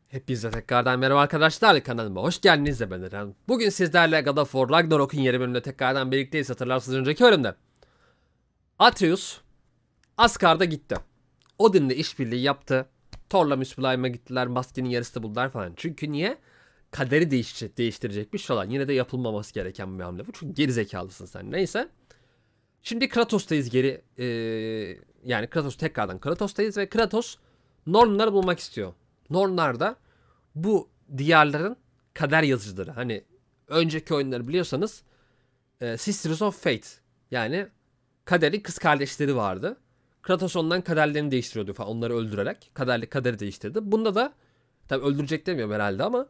Hepinize tekrardan merhaba arkadaşlar, kanalıma hoş geldiniz de ben Eren. Bugün sizlerle God of War Ragnarök'ün yeni bölümünde tekrardan birlikteyiz. Hatırlarsınız önceki bölümde Atreus Asgard'a gitti. Odin'le işbirliği yaptı. Thor'la Muspelheim'e gittiler, maskenin yarısını buldular falan. Çünkü niye? Kaderi değiştirecekmiş falan. Yine de yapılmaması gereken bir hamle bu. Çünkü gerizekalısın sen. Neyse. Şimdi Kratos'tayız geri. Yani tekrardan Kratos'tayız ve Kratos Nornları bulmak istiyor. Nornlar da bu diyarların kader yazıcıları. Hani önceki oyunları biliyorsanız Sisters of Fate, yani kaderin kız kardeşleri vardı. Kratos ondan kaderlerini değiştiriyordu falan, onları öldürerek kaderi değiştirdi. Bunda da tabi öldürecek demiyorum herhalde ama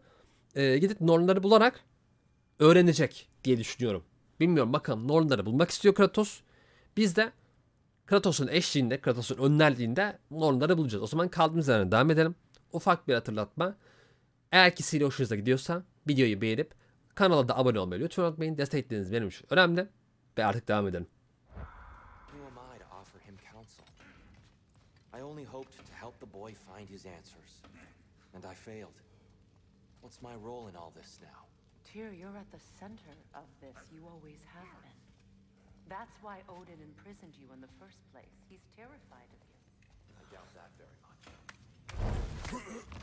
gidip Nornları bularak öğrenecek diye düşünüyorum. Bilmiyorum, bakalım, Nornları bulmak istiyor Kratos. Biz de Kratos'un eşliğinde, Kratos'un önderliğinde Nornları bulacağız. O zaman kaldığımız yerden devam edelim. Ufak bir hatırlatma. Eğer ki seri hoşunuza gidiyorsa videoyu beğenip kanala da abone olmayı lütfen unutmayın. Destekleriniz benim için önemli. Ve artık devam edelim. Tyr, you're at the center of this. You always have been. That's why Odin imprisoned you in the first place. He's terrified of you. I doubt that very much.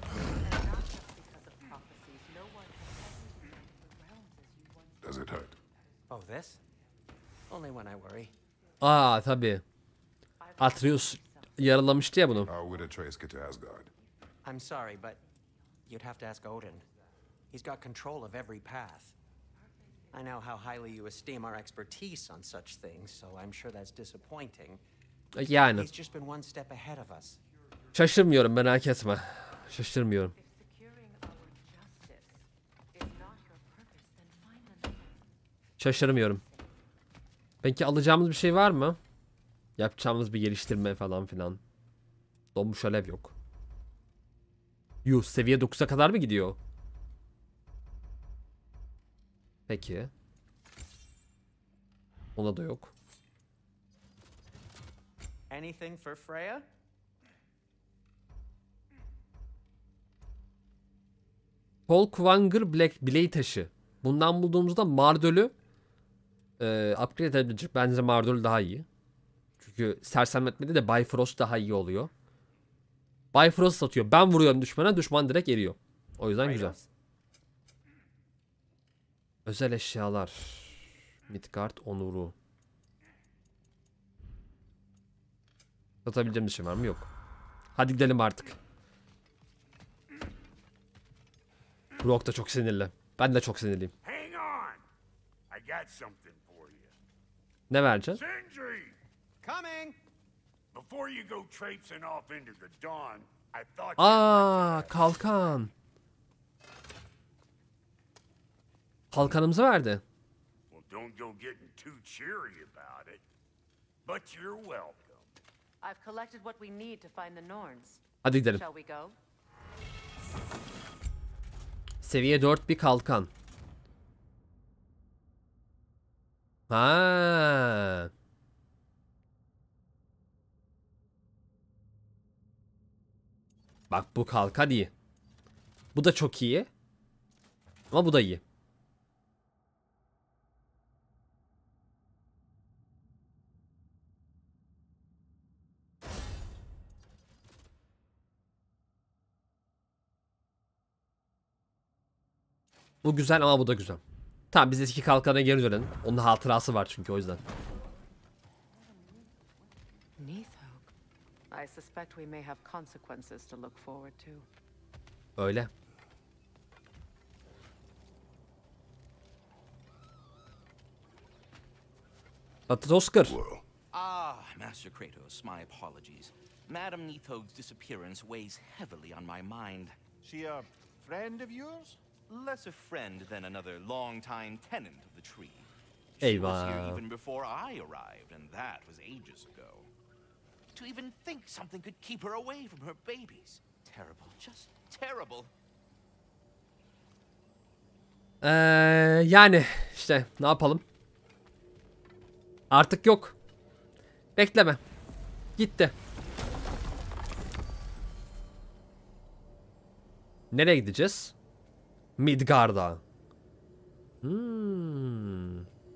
And not just because of prophecies. No one has ever returned to the realms as you once did. Does it hurt? Oh, this? Only when I worry. Tabii. Atreus yaralamıştı ya bunu. How would a trace get to Asgard? I'm sorry, but you'd have to ask Odin. He's got control of every path. I know how highly you esteem our expertise on such things, so I'm sure that's disappointing. Yani. He's just been one step ahead of us. Şaşırmıyorum, merak etme. Şaşırmıyorum. Şaşırmıyorum. Peki alacağımız bir şey var mı? Yapacağımız bir geliştirme falan filan. Donmuş alev yok. Yuh, seviye 9'a kadar mı gidiyor? Peki. Ona da yok. Anything for Freya? Folkvanger Blade taşı. Bundan bulduğumuzda Mardöl'ü upgrade edebilecek. Bence Mardöl daha iyi. Çünkü sersemletmede de Bifrost daha iyi oluyor. Bifrost satıyor. Ben vuruyorum düşmana, düşman direkt eriyor. O yüzden güzel. Özel eşyalar. Midgard onuru. Satabileceğim bir şey var mı? Yok. Hadi gidelim artık. Brock da çok sinirli. Ben de çok sinirliyim. Ne vereceksin? Kalkan. Kalkanımızı verdi. Hadi gidelim. Seviye 4 bir kalkan. Ha. Bak, bu kalkan iyi. Bu da çok iyi. Ama bu da iyi. Bu güzel ama bu da güzel. Tamam, biz eski kalkana geri dönelim. Onun hatırası var çünkü, o yüzden. Öyle. Oscar. Master Kratos, my apologies. Madame Nithog's disappearance weighs heavily on my mind. She a friend of yours? Less a friend than another long-time tenant of the tree. She Eyvah. was here even before I arrived, and that was ages ago. To even think something could keep her away from her babies. Terrible, just terrible. Yani işte ne yapalım? Artık yok. Bekleme. Gitti. Nereye gideceğiz? Midgard'a.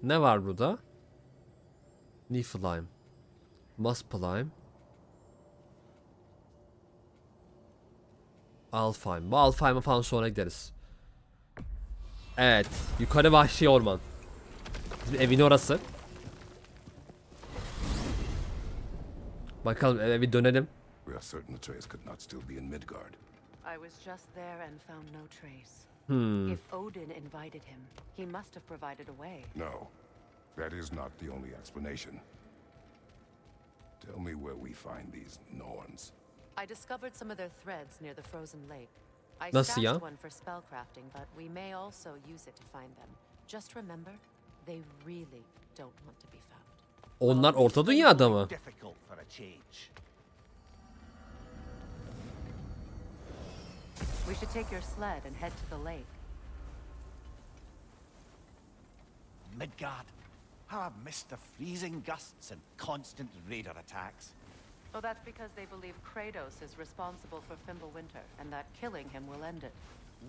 Ne var burada? Niflheim. Muspelheim. Alfheim. Bu Alfheim'a falan sonra gideriz. Evet. Yukarı vahşi orman. Bizim evin orası. Bakalım eve bir dönelim. We are certain Atreus could not still be in Midgard. I was just there and found no trace. If Odin invited him, he must have provided a way. No, that is not the only explanation. Tell me where we find these Norns. I discovered some of their threads near the frozen lake. I Nasıl ya? stashed one for spellcrafting, but we may also use it to find them. Just remember, they really don't want to be found. Onlar Orta Dünya'da mı? Difficult for a change. We should take your sled and head to the lake. Midgard. How I've missed the freezing gusts and constant raider attacks. Oh, that's because they believe Kratos is responsible for Fimbulwinter, and that killing him will end it.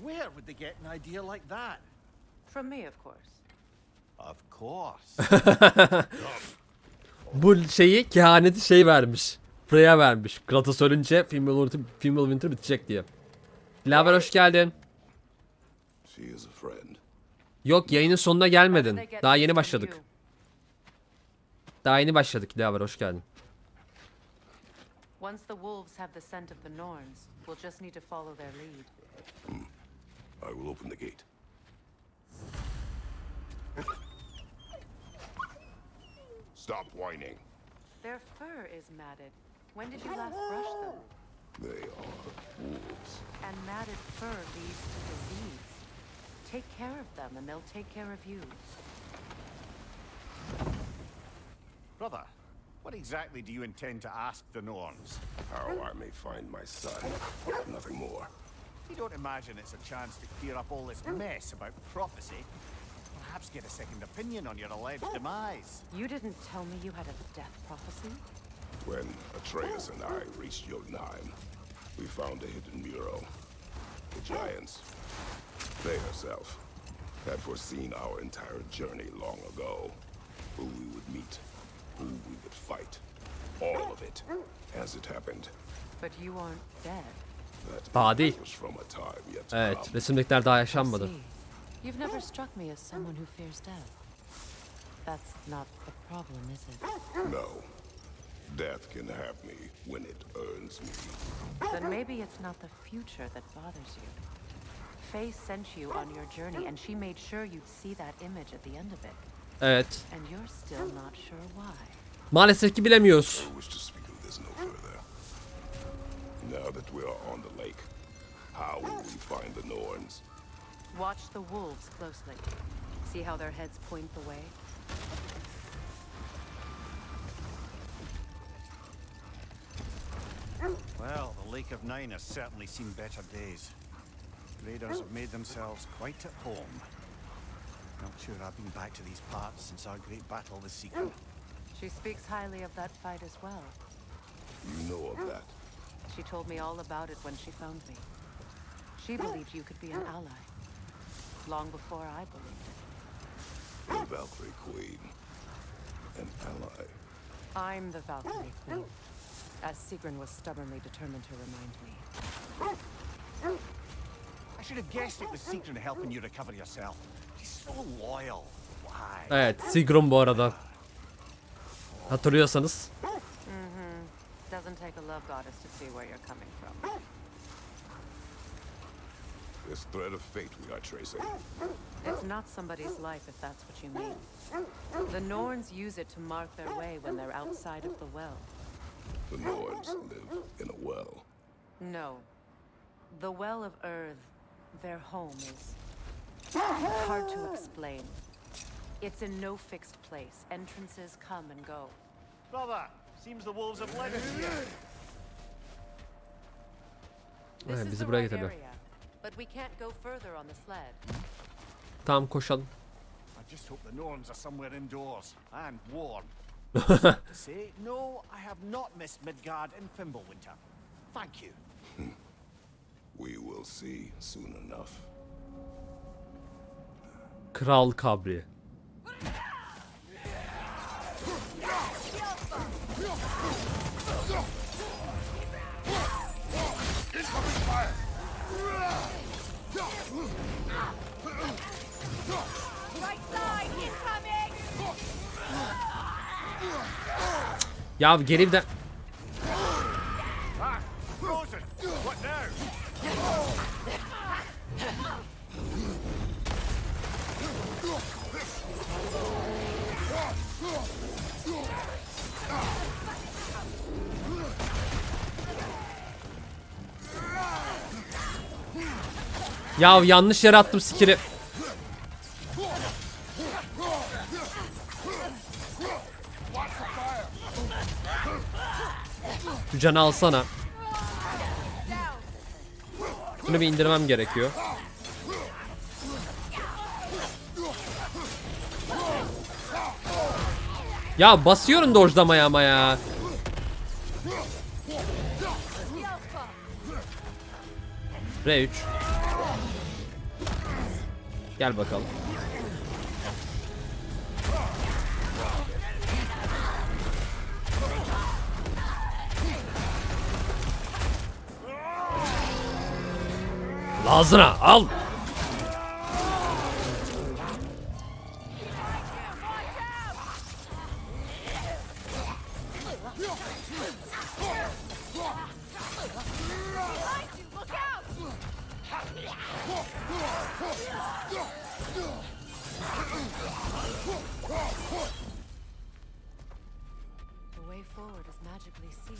Where would they get an idea like that? From me, of course. Of course. Bu şeyi kehaneti şey vermiş. Freya vermiş. Kratos ölünce Fimbulwinter bitecek diye. Dilaver hoş geldin. She is a friend. Yok yayının sonuna gelmedin. Daha yeni başladık. Daha yeni başladık Dilaver hoş geldin. Once the wolves have the scent of the Norns, we'll just need to follow their lead. I will open the gate. Stop whining. Their fur is matted. When did you last brush them? They are wolves. And matted fur leads to disease. Take care of them and they'll take care of you. Brother, what exactly do you intend to ask the Norns? How I may find my son. Nothing more. You don't imagine it's a chance to clear up all this mess about prophecy? Perhaps get a second opinion on your alleged demise. You didn't tell me you had a death prophecy? When Atreus and I reached Jotunheim, we found a hidden mural. The giants, they herself, had foreseen our entire journey long ago. Who we would meet, who we would fight. All of it, as it happened. But you aren't dead. Body. That was from a time yet to Evet, come. resimlikler daha I yaşanmadı. see. You've never struck me as someone who fears death. That's not the problem, is it? No. Death can have me when it earns me. Then maybe it's not the future that bothers you. Faye sent you on your journey and she made sure you'd see that image at the end of it. Evet. And you're still not sure why. Maalesef ki bilemiyoruz. I wish to speak of this no further. Now that we are on the lake, how will we find the Norns? Watch the wolves closely. See how their heads point the way? Well, the Lake of Nine has certainly seen better days. Raiders have made themselves quite at home. Not sure I've been back to these parts since our great battle with Secret. She speaks highly of that fight as well. You know of that. She told me all about it when she found me. She believed you could be an ally. Long before I believed it. The Valkyrie Queen. An ally. I'm the Valkyrie Queen. As Sigrun was stubbornly determined to remind me. I should have guessed it was Secret helping you recover yourself. She's so loyal. Why? Evet, Sigrun bu arada. Hatırlıyorsanız. Doesn't take a love goddess to see where you're coming from. This thread of fate we are tracing. It's not somebody's life if that's what you mean. The Norns use it to mark their way when they're outside of the well. The Norns live in a well. No. The Well of Earth, their home, is hard to explain. It's in no fixed place. Entrances come and go. Brother, seems the wolves have led us here. This Evet, is bizi the buraya right getirdi. area, but we can't go further on the sled. Tamam koşalım. I just hope the Norns are somewhere indoors and warm. Say, no, I have not missed Midgard and Fimbulwinter. Thank you. We will see soon enough. Kral kabri. Ya geri bir de... Ya yanlış yere attım skill'i. Şu canı alsana. Bunu bir indirmem gerekiyor. Ya basıyorum dojlamaya ama ya. R3. Gel bakalım. Ağzına al. The way forward is magically sealed.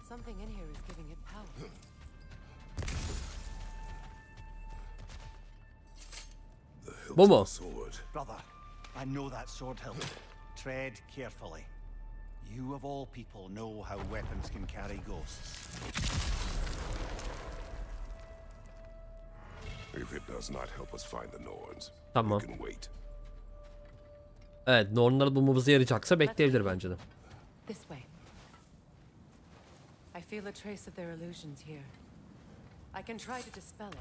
Something in here is giving it power. Bu mu? Brother, I know that sword hilt. Tread carefully. You of all people know how weapons can carry ghosts. If it does not help us find the Norns, Tamam. we can wait. Evet, Nornları bulmamıza yarayacaksa bekleyebilir bence de. This way. I feel a trace of their illusions here. I can try to dispel it.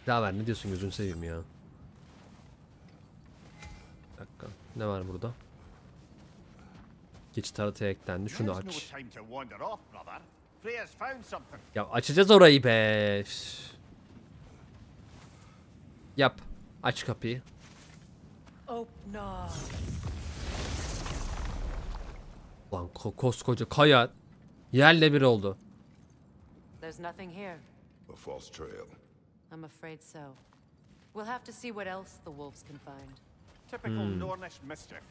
Daha ver, ne diyorsun, gözünü seveyim ya. Bir dakika, ne var burada? Geçit haritaya eklendi, şunu aç. Ya açacağız orayı be. Üf. Yap, aç kapıyı. Lan koskoca kaya yerle bir oldu. There's nothing here. A false trail. I'm afraid so. We'll have to see what else the wolves can find. Typical Nornish mischief.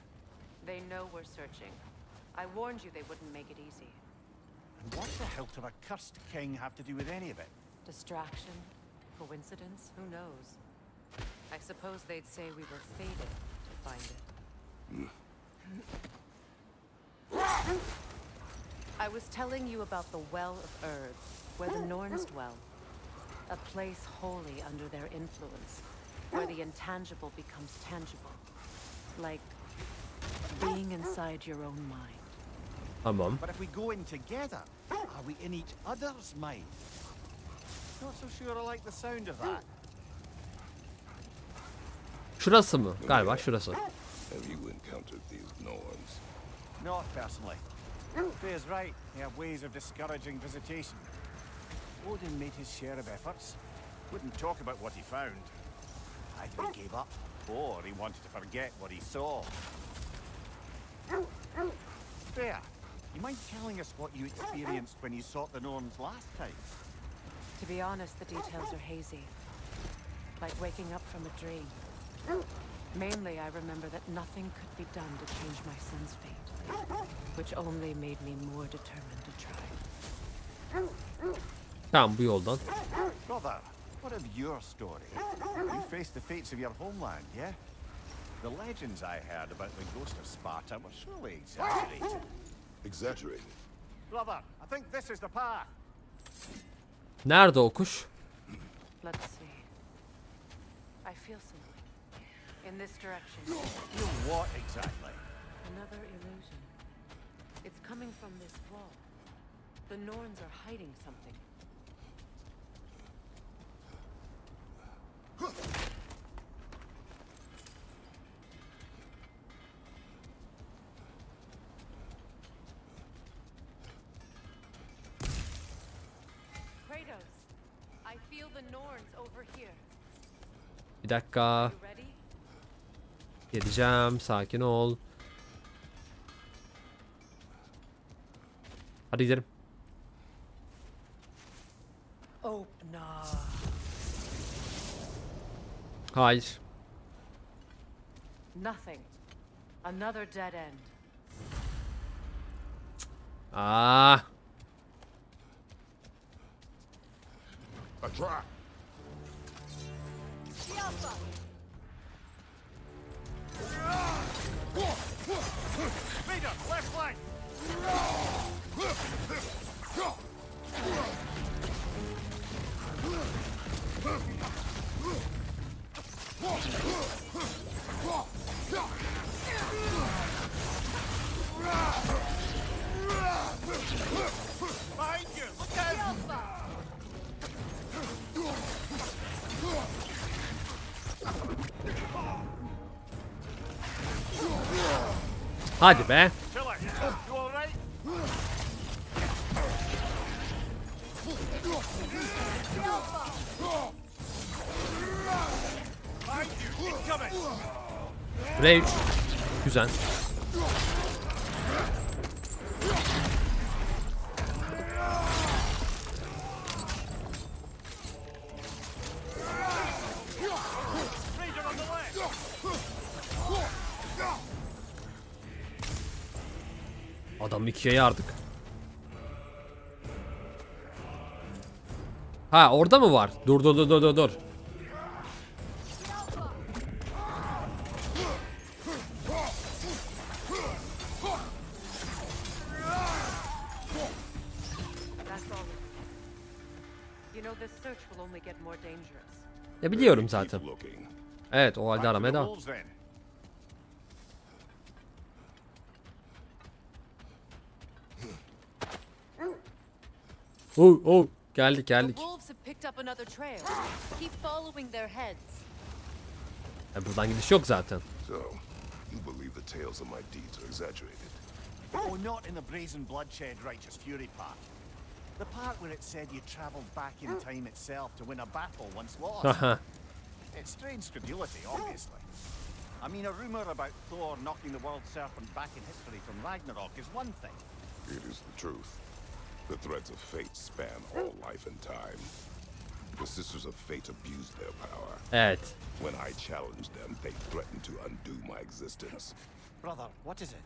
They know we're searching. I warned you they wouldn't make it easy. And what the hilt of a cursed king have to do with any of it? Distraction? Coincidence? Who knows? I suppose they'd say we were fated to find it. I was telling you about the Well of Earth, where the Norns dwell. A place wholly under their influence, where the intangible becomes tangible. Like being inside your own mind. Tamam. But if we go in together, are we in each other's mind? Not so sure I like the sound of that. Şurası mı? Galiba şurası. Have you encountered these Norns? Not personally. Freya's right. They have ways of discouraging visitation. Odin made his share of efforts. Wouldn't talk about what he found. Either he gave up, or he wanted to forget what he saw. Freya, you mind telling us what you experienced when you sought the Norns last time? To be honest, the details are hazy. Like waking up from a dream. Mainly, I remember that nothing could be done to change my son's fate, which only made me more determined to try. Tamam, bu yoldan. Brother, what of your story? You faced the fates of your homeland, yeah? The legends I heard about the ghost of Sparta were surely exaggerated. Exaggerated? Brother, I think this is the path. Nerede o kuş? Let's see. I feel something. In this direction. You what exactly? Another illusion. It's coming from this wall. The Norns are hiding something. Kratos, I feel the Norns over here. Bir dakika. You ready? Geleceğim. Sakin ol. Hadi gidelim. Open up. Hayır. Nothing. Another dead end. Aa. A trap! Fidan, left flank! Behind you! Look out! Hadi be. Killer, you all right? Behind you, incoming! R3. Güzel. Raider on the left! Adam ikiye yardık. Ha orada mı var? Dur. That's all. You know this search will only get more dangerous. Ya biliyorum zaten. Keep looking. Evet o halde Back to aramaya the devam. wolves then. Oh geldik. The wolves have picked up another trail. Keep following their heads. Buradan gidiş yok zaten. So, you believe the tales of my deeds are exaggerated? Oh, not in the brazen bloodshed righteous fury part. The part where it said you travelled back in time itself to win a battle once lost. Haha. It's strange credulity, obviously. I mean, a rumour about Thor knocking the world serpent back in history from Ragnarök'a is one thing. It is the truth. The threads of fate span all life and time. The Sisters of Fate abused their power. Evet. When I challenged them, they threatened to undo my existence. Brother, what is it?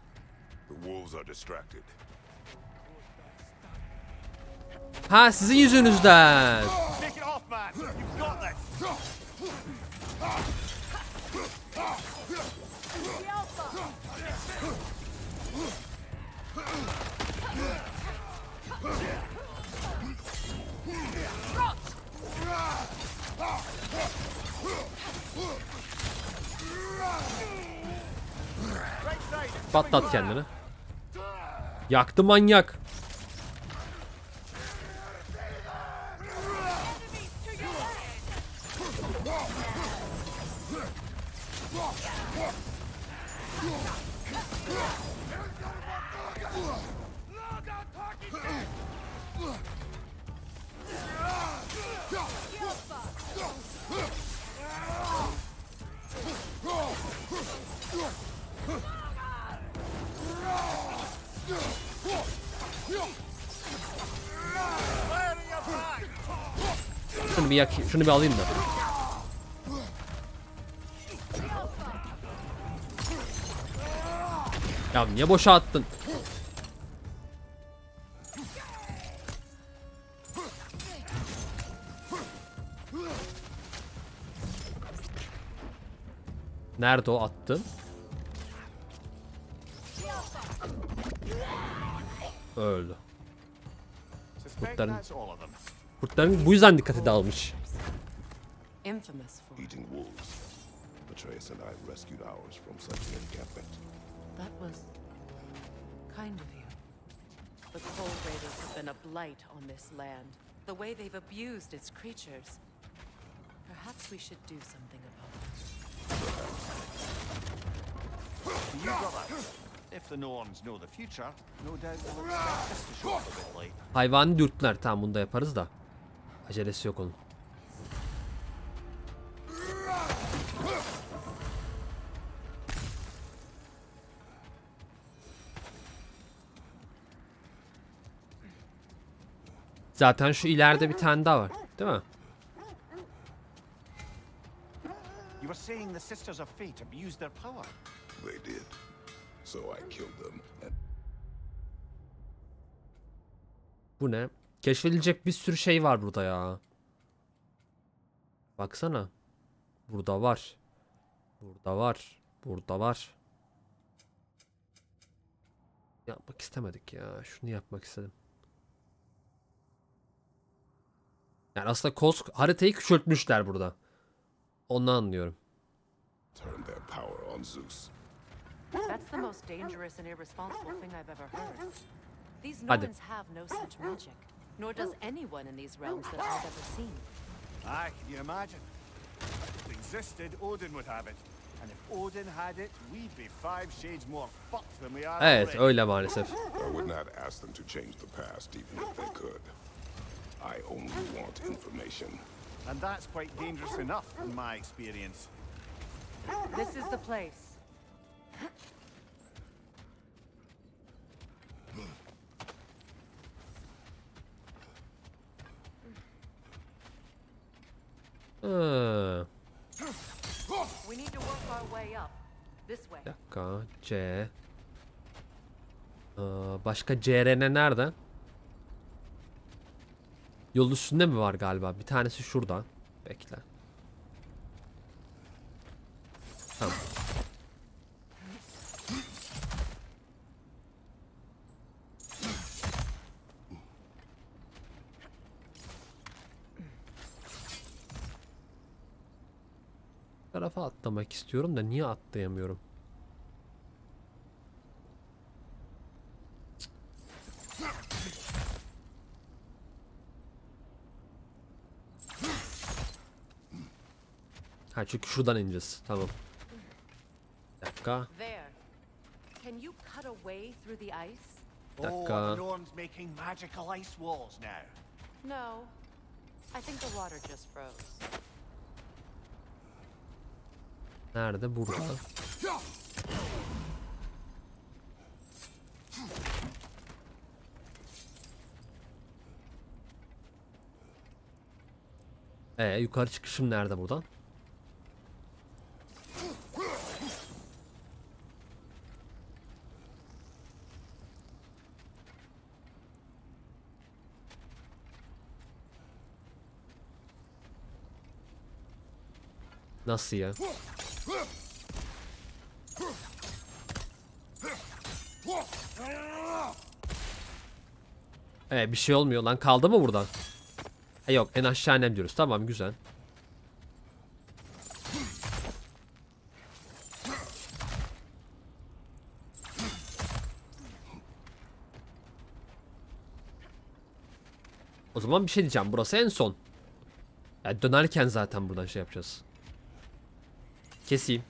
The wolves are distracted. Ha sizin yüzünüzden. Take it off, man! You've got this! Right side! Patlat kendini. Yaktı manyak. Şunu bir yakayım, şunu bir alayım da. Ya niye boşa attın? Nerede o attın? Öldü. Suspect Kurtların- that's all of them. Kurtların bu yüzden dikkati dağılmış. Infamous for Eating wolves. Atreus and I rescued ours from such an encampment. that was kind of you. The Cold Raiders have been a blight on this land. The way they've abused its creatures. Perhaps we should do something about it. To you, brother. If the Norns know the future, no doubt they'll expect us to show up a bit late. Hayvanı dürttüler. Tamam, bunu da yaparız da. Acelesi yok onun. Zaten şu ileride bir tane daha var, değil mi? You were saying the Sisters of Fate abused their power. They did. So I killed them. And Bu ne? Keşfedilecek bir sürü şey var burada ya. Baksana. Burada var. Burada var. Burada var. Yapmak istemedik ya. Şunu yapmak istedim. Yani aslında haritayı küçültmüşler burada. Onu anlıyorum. turn their power on Zeus. That's the most dangerous and irresponsible thing I've ever heard. These Hadi. Norns have no such magic, nor does anyone in these realms that I've ever seen. Ah, can you imagine? If it existed, Odin would have it. And if Odin had it, we'd be 5 shades more fucked than we are Evet, already. öyle maalesef. I would not ask them to change the past, even if they could. I only want information. And that's quite dangerous enough, in my experience. This is the place. Hı. We need to work our way up. This way. Bir dakika. C. Başka CRN nerede? Yol üstünde mi var galiba? Bir tanesi şurada. Bekle. Tamam. Bu tarafa atlamak istiyorum da niye atlayamıyorum? Ha, çünkü şuradan ineceğiz. Tamam. Bir dakika. There. Can you cut a way through the ice? Oh, Dakika. the Norns making magical ice walls now. No. I think the water just froze. Nerede? Burada. Yukarı çıkışım nerede buradan? Nasıl ya? Bir şey olmuyor lan. Kaldı mı buradan? Yok, en aşağı inem diyoruz. Tamam, güzel. O zaman bir şey diyeceğim. Burası en son. Yani dönerken zaten buradan şey yapacağız. Keseyim.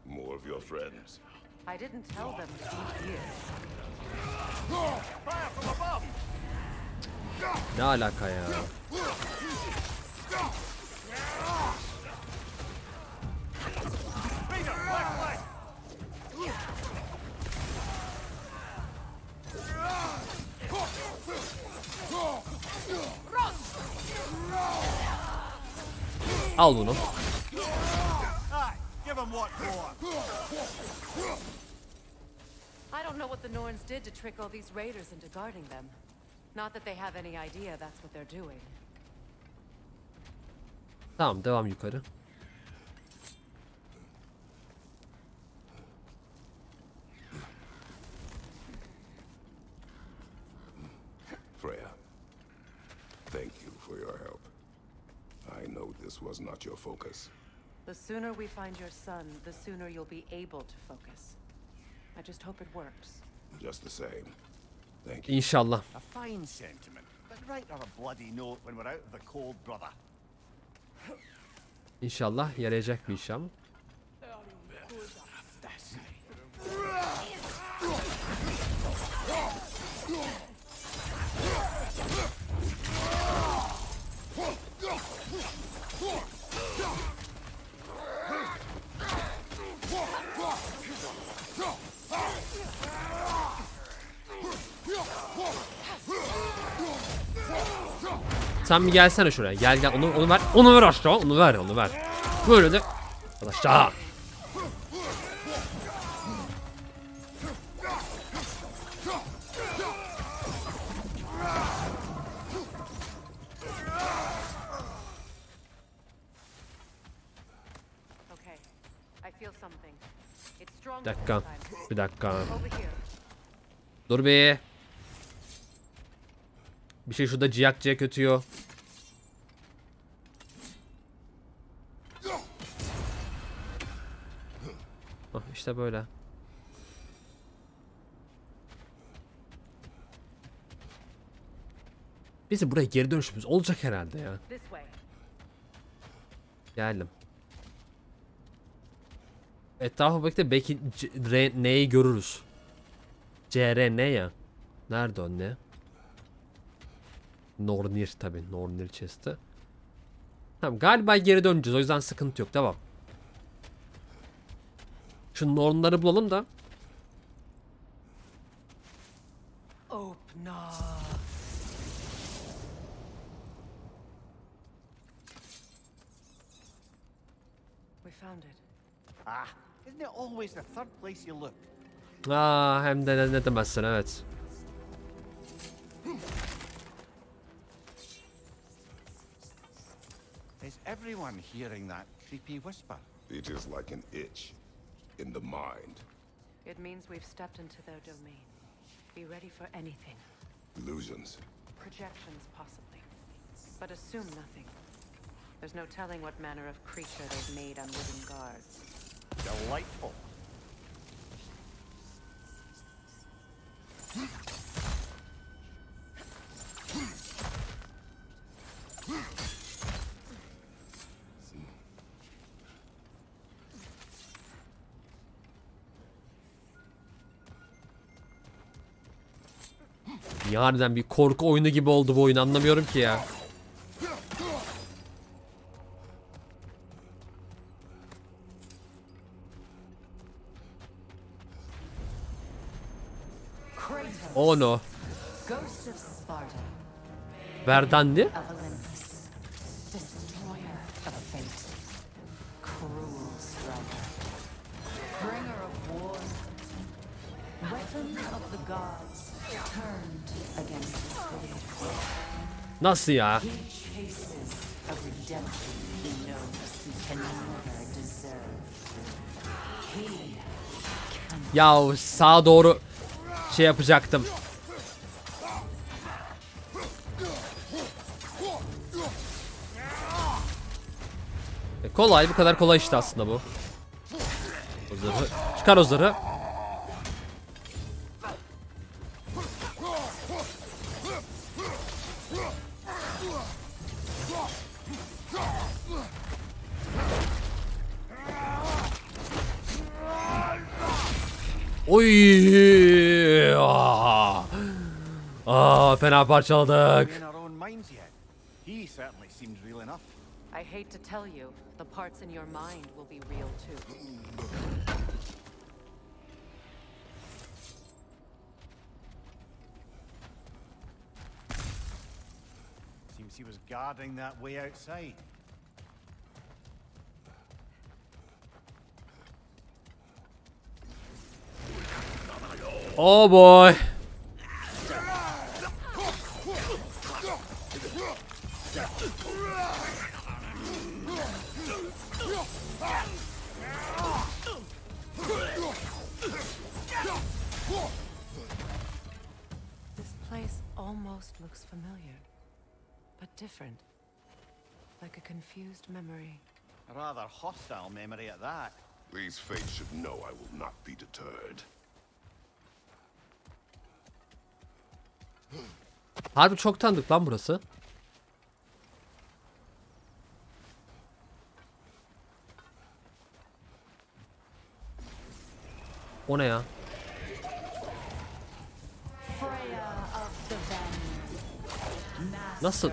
More of your friends. I didn't tell them to eat here. Fire from above! Ne alaka ya? Raider, left leg! Al bunu. Aye, give him what more. I don't know what the Norns did to trick all these raiders into guarding them. Not that they have any idea that's what they're doing. Tamam, devam yukarı. Freya, thank you for your help. was not your focus. The sooner we find your son, the sooner you'll be able to focus. I just hope it works. Just the same. Thank you. İnşallah. A fine sentiment, but write her a bloody note when we're out of the cold, brother. İnşallah yarayacak bir iş ama. Sen bir gelsene şuraya. Gel gel onu ver. Onu ver aşağı. Onu ver. Böyle de aşağı. Okay. I feel something. It's strong. Bir dakika. Over here. Dur be. Bir şey şurada ciyak ötüyor. Ah, işte böyle. Bizim buraya geri dönüşümüz olacak herhalde ya. This way. Geldim. Etrafa baktık belki neyi görürüz. CR ne ya? Nerede o ne? Nornir tabi. Nornir chest'i. Tamam galiba geri döneceğiz. O yüzden sıkıntı yok. Devam. Şu Nornları bulalım da. Open up. We found it. Ah, isn't it always the third place you look? Aa, hem de ne demezsin evet. Is everyone hearing that creepy whisper? It is like an itch in the mind. It means we've stepped into their domain. Be ready for anything. Illusions. Projections, possibly. But assume nothing. There's no telling what manner of creature they've made on wooden guards. Delightful. Ya harbiden bir korku oyunu gibi oldu bu oyun, anlamıyorum ki ya. Oh no. Ghost of Sparta. Verdandi. Of Olympus. Destroyer of fate. Cruel striker. Bringer of war. Weapon of the gods. Turned against its creator. Nasıl ya? He chases a redemption he knows he can never deserve. He Ya sağa doğru şey yapacaktım. Kolay, bu kadar kolay işte aslında bu. O zırhı. Çıkar o zırhı. Oy! Fena parçaladık. In our own minds yet. He certainly seems real enough. I hate to tell you, the parts in your mind will be real too. Seems he was guarding that way outside. Oh boy. This place almost looks familiar, but different. like a confused memory. A rather hostile memory at that. These fates should know I will not be deterred. Harbi çok tanıdık lan burası. O ne ya? Nasıl?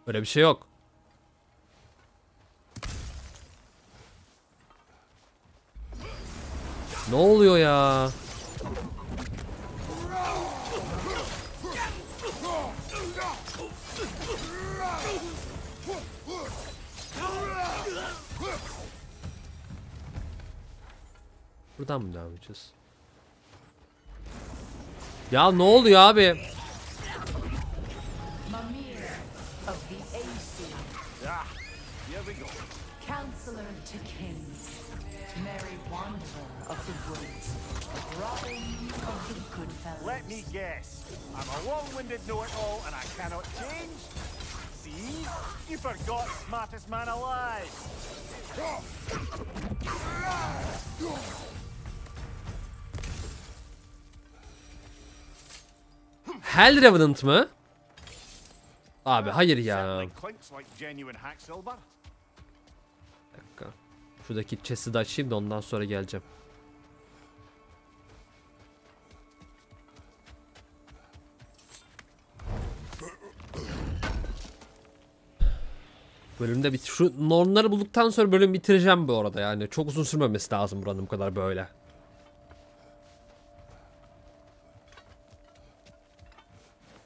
Öyle bir şey yok. Ne oluyor ya? Buradan mı devam edeceğiz? Ya ne oluyor abi? Counselor to kings, merry wanderer of the woods, Robin of the good fellows. Let me guess. I'm a long-winded know-it-all and I cannot change? See? You forgot smartest man alive. Hell Revenant mı? Abi hayır ya. Certainly clinks like genuine hack silver. Bir dakika. Şuradaki chest'i de açayım da ondan sonra geleceğim. Bölümde bit. Şu normları bulduktan sonra bölüm bitireceğim bu arada yani. Çok uzun sürmemesi lazım buranın bu kadar böyle.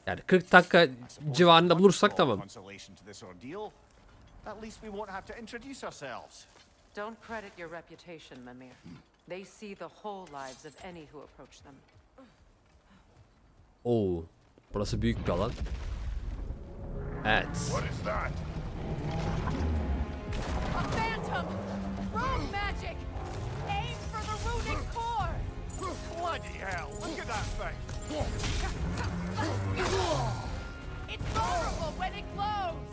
Yani 40 dakika civarında bulursak tamam. At least we won't have to introduce ourselves. Don't credit your reputation, Mimir. They see the whole lives of any who approach them. Oo. Burası büyük bir alan. Evet. What is that? A phantom! Rogue magic! Aim for the runic core! Bloody hell, look at that thing! It's vulnerable when it glows!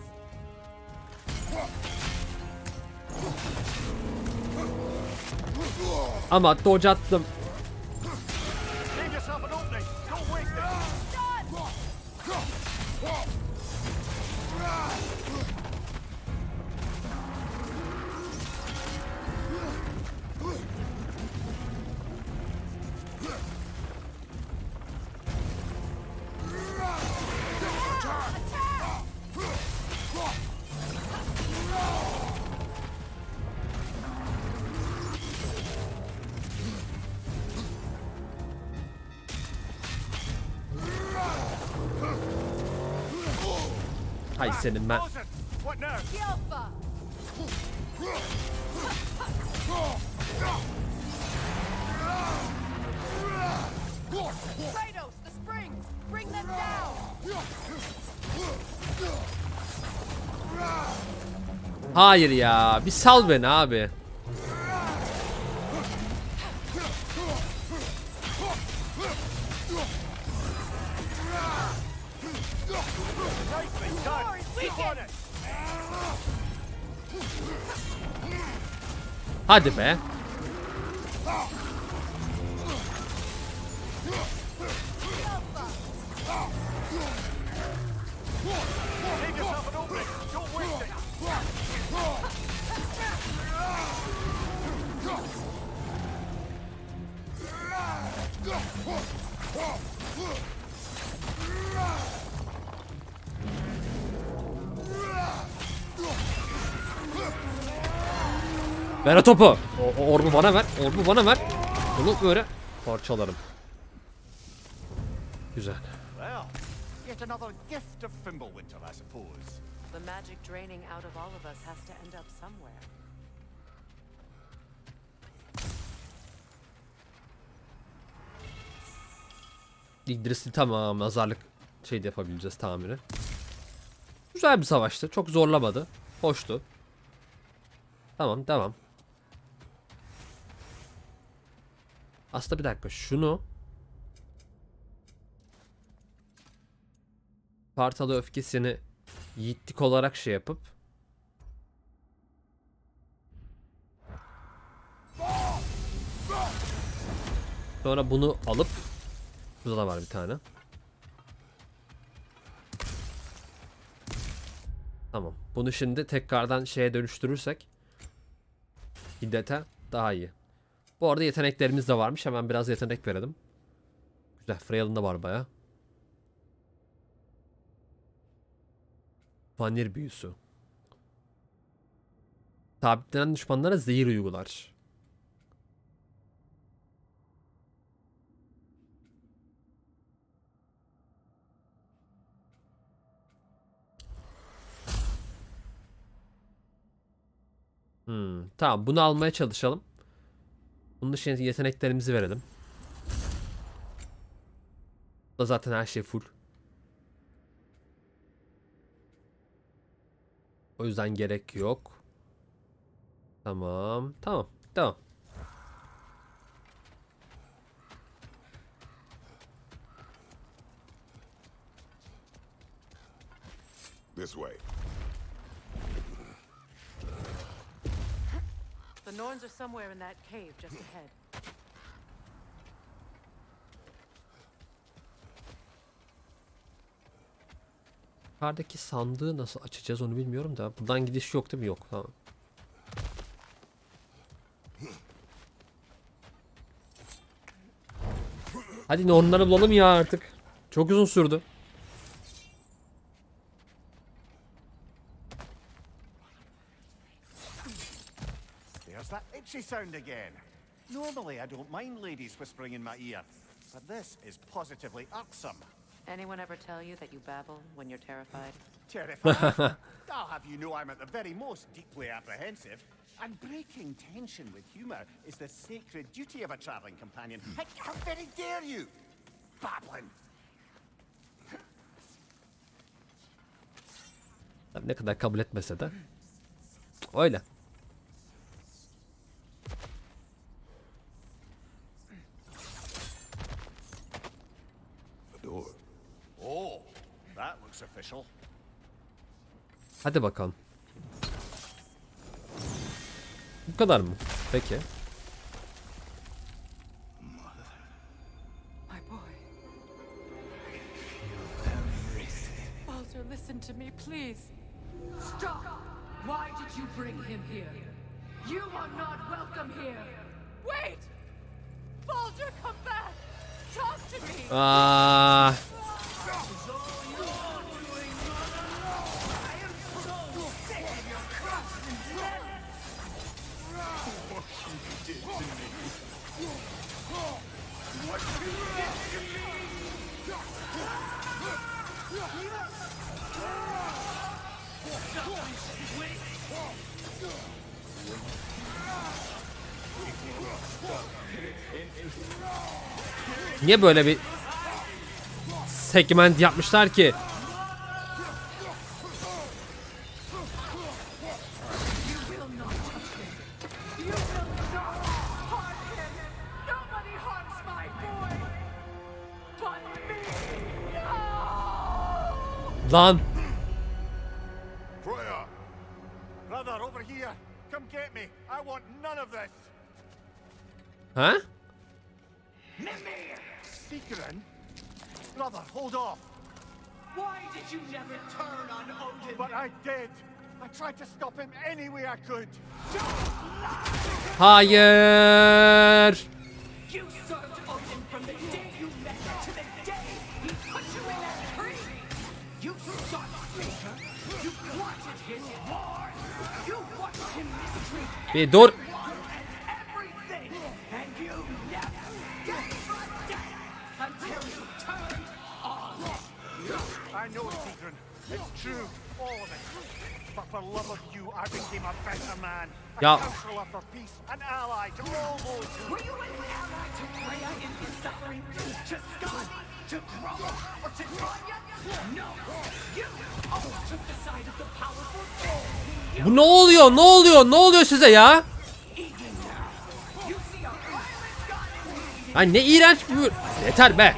Ama dodge attım. Save yourself an opening, don't waste Hay senin ben. What now? Yelpa! Kratos, the springs! Bring them down! Hayır ya. Bir sal beni abi. Nicely done! Keep on it! Hadi be. Save yourself an opening, don't waste it! Ver o topu. O orbu bana ver. Orbu bana ver. Bunu böyle parçalarım. Güzel. Well, yet another gift of Fimbulwinter, I suppose. The magic draining out of all of us has to end up somewhere. İdris'i tamam, nazarlık şey de yapabileceğiz tamiri. Güzel bir savaştı. Çok zorlamadı. Hoştu. Tamam, devam. Aslında bir dakika, şunu Spartalı öfkesini yiğitlik olarak şey yapıp sonra bunu alıp, burada da var bir tane. Tamam. Bunu şimdi tekrardan şeye dönüştürürsek hiddete daha iyi. Bu arada yeteneklerimiz de varmış. Hemen biraz yetenek verelim. Güzel. Freyal'ın da var baya. Vanir büyüsü. Sabitlenen düşmanlara zehir uygular. Tamam, bunu almaya çalışalım. Bunun dışında yeteneklerimizi verelim. Da zaten her şey full. O yüzden gerek yok. Tamam. Tamam. Tamam. This way. The Norns are somewhere in that cave just ahead. Yukarıdaki sandığı nasıl açacağız onu bilmiyorum da. Buradan gidiş yok değil mi? Yok. Tamam. Hadi Nornları bulalım ya artık. Çok uzun sürdü. There's that itchy sound again. Normally I don't mind ladies whispering in my ear, but this is positively irksome. Anyone ever tell you that you babble when you're terrified? Terrifying. I'll have you know I'm at the very most deeply apprehensive. And breaking tension with humor is the sacred duty of a traveling companion. How very dare you? Babbling. Ne kadar kabul etmese de. Öyle. Oh, that looks official. Hadi bakalım. Bu kadar mı? Peki. My boy. Baldur, listen to me, please. Stop! Why did you bring him here? You are not welcome here! Wait! Baldur, come back! Talk to me! Aa. Niye böyle bir segment yapmışlar ki? Lan. Brother, over here. Come get me. I want none of this. Ha? Secret? Brother, hold off. Why did you never turn on Odin? But I did. I tried to stop him any way I could. Hayır. You served Odin from the day you met to the day he put you in that tree! You sought Baker, you wanted his war, you watched him mistreat Bir dur. everything, and you never gave a damn until you turned on I know, Secret. It's true, all of it. But for love of you, I became a better man. A Ya. counselor for peace, an ally to all those who... Were you an ally to Freya in his suffering? To Scott? To grow or to Tanya? No. You always took the side of the powerful. Bu ne oluyor? Ne oluyor? Ne oluyor size ya? You see a violent god in me. Ay ne iğrenç bu. Yeter be.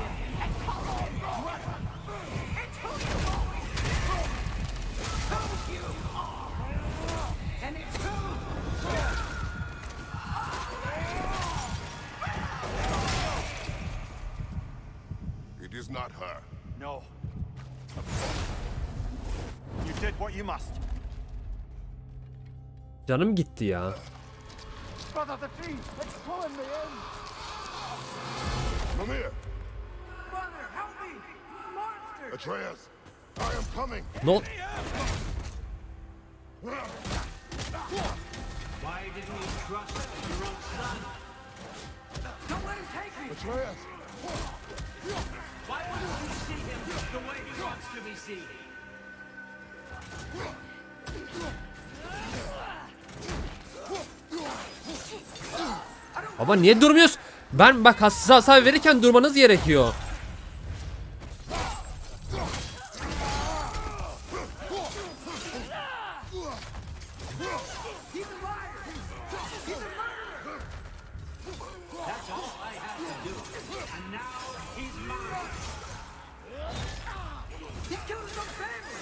It is not her. No. You did what you must. Canım gitti ya. Brother, the tree! It's pulling me in! Come here, Mother, help me! Monster! Atreus. I am coming. No. Why didn't you trust your own son? Don't let him take me! Atreus. Why wouldn't you see him the way he wants to be seen? Baba niye durmuyoruz? Ben bak size hasar verirken durmanız gerekiyor.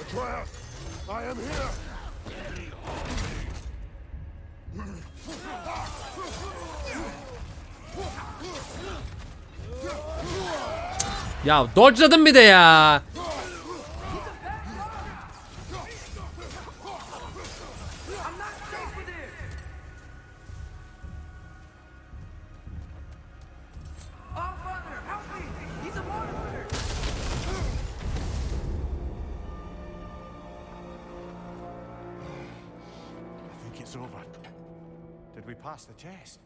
Atreus. I am here. Ya dodge'ladım bir de ya. It's over. Did we pass the test?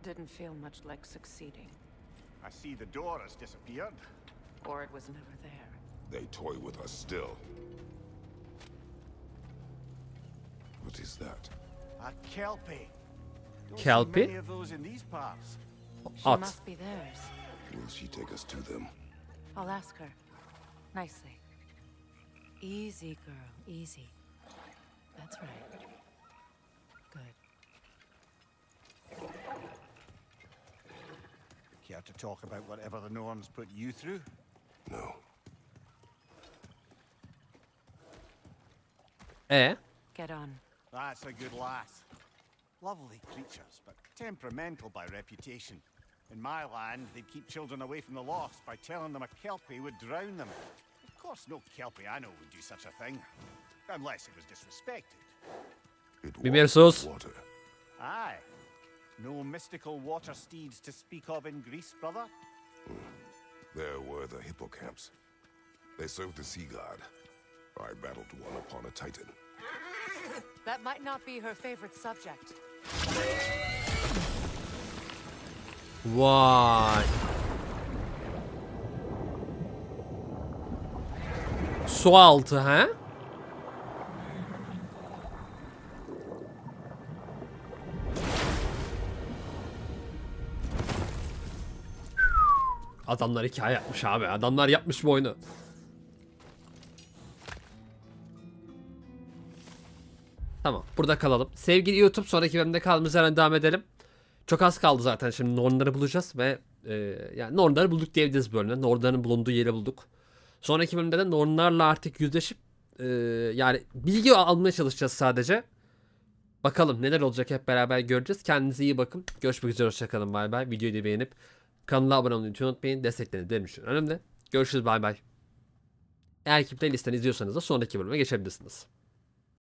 Didn't feel much like succeeding. I see the door has disappeared. Or it was never there. They toy with us still. What is that? A kelpie. Don't Kelpie? see many of those in these parts. She At. must be theirs. Will she take us to them? I'll ask her. Nicely. Easy, girl. Easy. That's right. Good. Care to talk about whatever the Norns put you through? No. Get on. That's a good lass. Lovely creatures, but temperamental by reputation. In my land, they'd keep children away from the lost by telling them a kelpie would drown them. Of course, no kelpie I know would do such a thing. Unless it was disrespected. It Bilmiyoruz. was water. Aye. No mystical water steeds to speak of in Greece, brother? There were the hippocamps. They served the sea god. I battled one upon a titan. That might not be her favorite subject. Vay. Su altı ha? Adamlar hikaye yapmış abi. Adamlar yapmış bu oyunu. Tamam. Burada kalalım. Sevgili YouTube, sonraki bölümde kaldığımız yerden devam edelim. Çok az kaldı zaten. Şimdi Nornları bulacağız ve yani Nornları bulduk diyebiliriz bölümde. Nornların bulunduğu yeri bulduk. Sonraki bölümde de Nornlarla artık yüzleşip yani bilgi almaya çalışacağız sadece. Bakalım neler olacak, hep beraber göreceğiz. Kendinize iyi bakın. Görüşmek üzere. Hoşçakalın. Bay bay. Videoyu da beğenip kanala abone olmayı unutmayın. Destekleriniz benim için önemli. Görüşürüz. Bay bay. Eğer ki playlist'ten izliyorsanız da sonraki bölüme geçebilirsiniz.